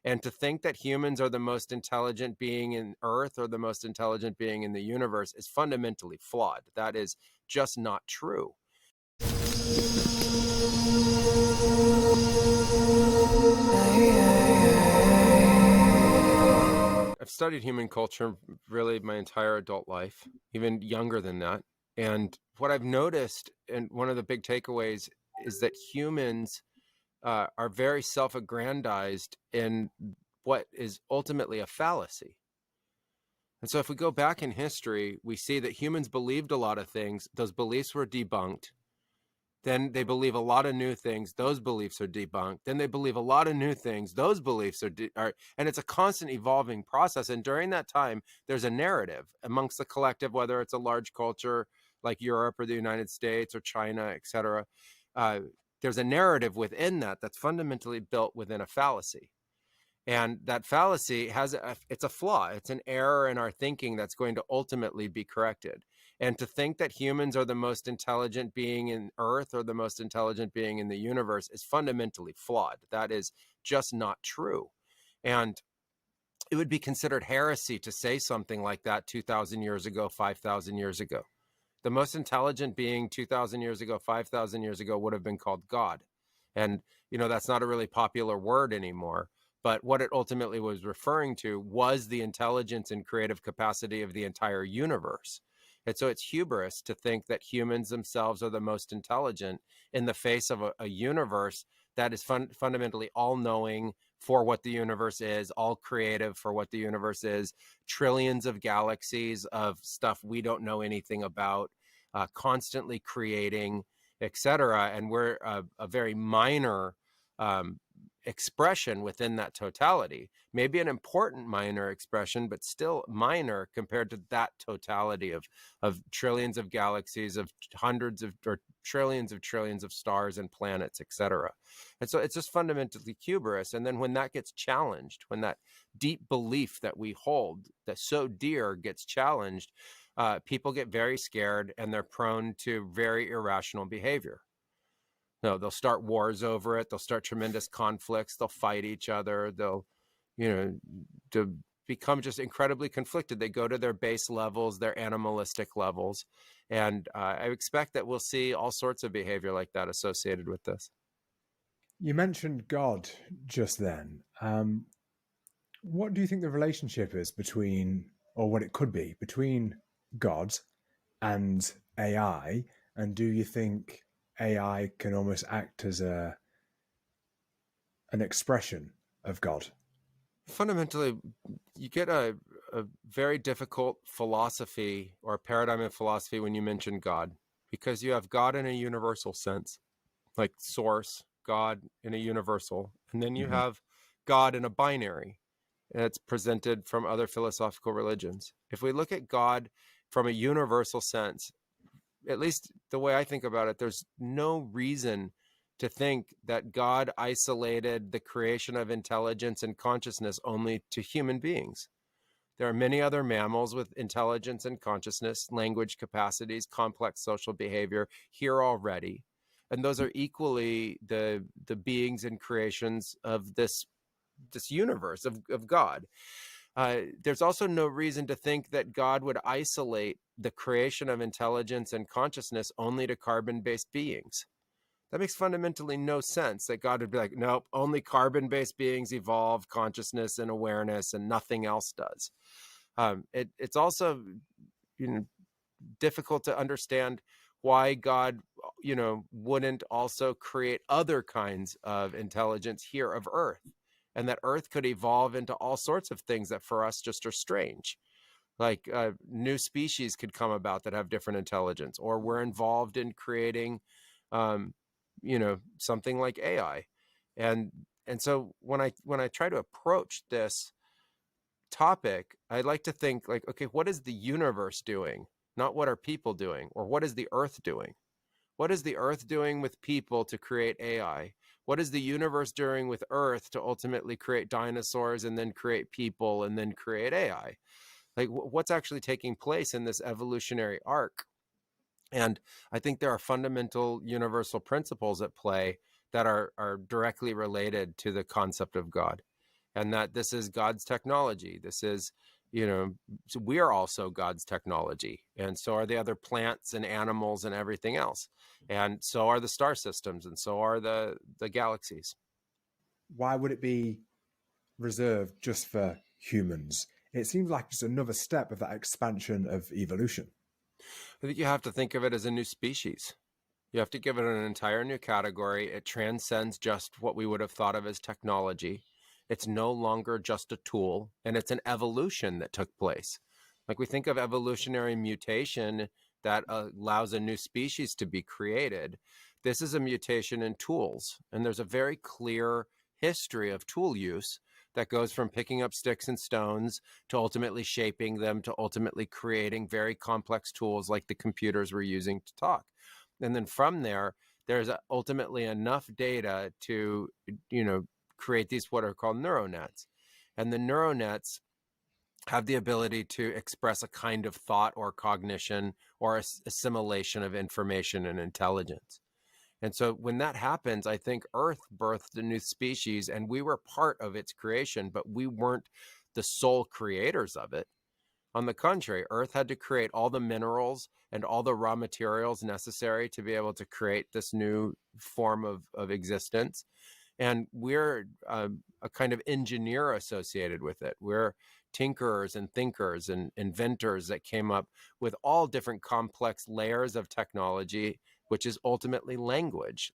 And to think that humans are the most intelligent being in Earth or the most intelligent being in the universe is fundamentally flawed. That is just not true. I've studied human culture really my entire adult life, even younger than that. And what I've noticed, and one of the big takeaways, is that humans are very self-aggrandized in what is ultimately a fallacy. And so if we go back in history, we see that humans believed a lot of things. Those beliefs were debunked. Then they believe a lot of new things. Those beliefs are debunked. Then they believe a lot of new things. Those beliefs are, and it's a constant evolving process. And during that time, there's a narrative amongst the collective, whether it's a large culture like Europe or the United States or China, et cetera. There's a narrative within that that's fundamentally built within a fallacy. And that fallacy it's a flaw. It's an error in our thinking that's going to ultimately be corrected. And to think that humans are the most intelligent being in Earth or the most intelligent being in the universe is fundamentally flawed. That is just not true. And it would be considered heresy to say something like that 2,000 years ago, 5,000 years ago. The most intelligent being 2,000 years ago, 5,000 years ago would have been called God. And, that's not a really popular word anymore. But what it ultimately was referring to was the intelligence and creative capacity of the entire universe. And so it's hubris to think that humans themselves are the most intelligent in the face of a universe that is fundamentally all-knowing for what the universe is, all creative for what the universe is, trillions of galaxies of stuff we don't know anything about, constantly creating, etc. And we're a very minor expression within that totality, maybe an important minor expression, but still minor compared to that totality of trillions of galaxies, of hundreds of or trillions of stars and planets, etc. And so it's just fundamentally hubris. And then when that gets challenged, when that deep belief that we hold that's so dear gets challenged, people get very scared and they're prone to very irrational behavior. No, they'll start wars over it. They'll start tremendous conflicts. They'll fight each other. They'll, to become just incredibly conflicted. They go to their base levels, their animalistic levels. And I expect that we'll see all sorts of behavior like that associated with this. You mentioned God just then. What do you think the relationship is between, or what it could be, between God and AI? And do you think AI can almost act as an expression of God? Fundamentally, you get a very difficult philosophy or paradigm of philosophy when you mention God, because you have God in a universal sense, like source, God in a universal, and then you have God in a binary that's presented from other philosophical religions. If we look at God from a universal sense, at least the way I think about it, there's no reason to think that God isolated the creation of intelligence and consciousness only to human beings. There are many other mammals with intelligence and consciousness, language capacities, complex social behavior here already. And those are equally the beings and creations of this universe of God. There's also no reason to think that God would isolate the creation of intelligence and consciousness only to carbon-based beings. That makes fundamentally no sense, that God would be like, nope, only carbon-based beings evolve consciousness and awareness and nothing else does. It's also, difficult to understand why God, wouldn't also create other kinds of intelligence here of Earth, and that Earth could evolve into all sorts of things that for us just are strange. Like new species could come about that have different intelligence, or we're involved in creating something like AI. And so when I try to approach this topic, I like to think like, okay, what is the universe doing? Not what are people doing, or what is the Earth doing? What is the Earth doing with people to create AI? What is the universe doing with Earth to ultimately create dinosaurs and then create people and then create AI? Like what's actually taking place in this evolutionary arc? And I think there are fundamental universal principles at play that are directly related to the concept of God. and that this is God's technology. This is, so we are also God's technology, and so are the other plants and animals and everything else, and so are the star systems, and so are the galaxies. Why would it be reserved just for humans? It seems like just another step of that expansion of evolution. I think you have to think of it as a new species. You have to give it an entire new category. It transcends just what we would have thought of as technology. It's no longer just a tool, and it's an evolution that took place. Like, we think of evolutionary mutation that allows a new species to be created. This is a mutation in tools, and there's a very clear history of tool use that goes from picking up sticks and stones to ultimately shaping them to ultimately creating very complex tools like the computers we're using to talk. And then from there, there's ultimately enough data to, create these what are called neuronets. And the neuronets have the ability to express a kind of thought or cognition or assimilation of information and intelligence. And so when that happens, I think Earth birthed a new species, and we were part of its creation, but we weren't the sole creators of it. On the contrary, Earth had to create all the minerals and all the raw materials necessary to be able to create this new form of existence. And we're a kind of engineer associated with it. We're tinkerers and thinkers and inventors that came up with all different complex layers of technology, which is ultimately language.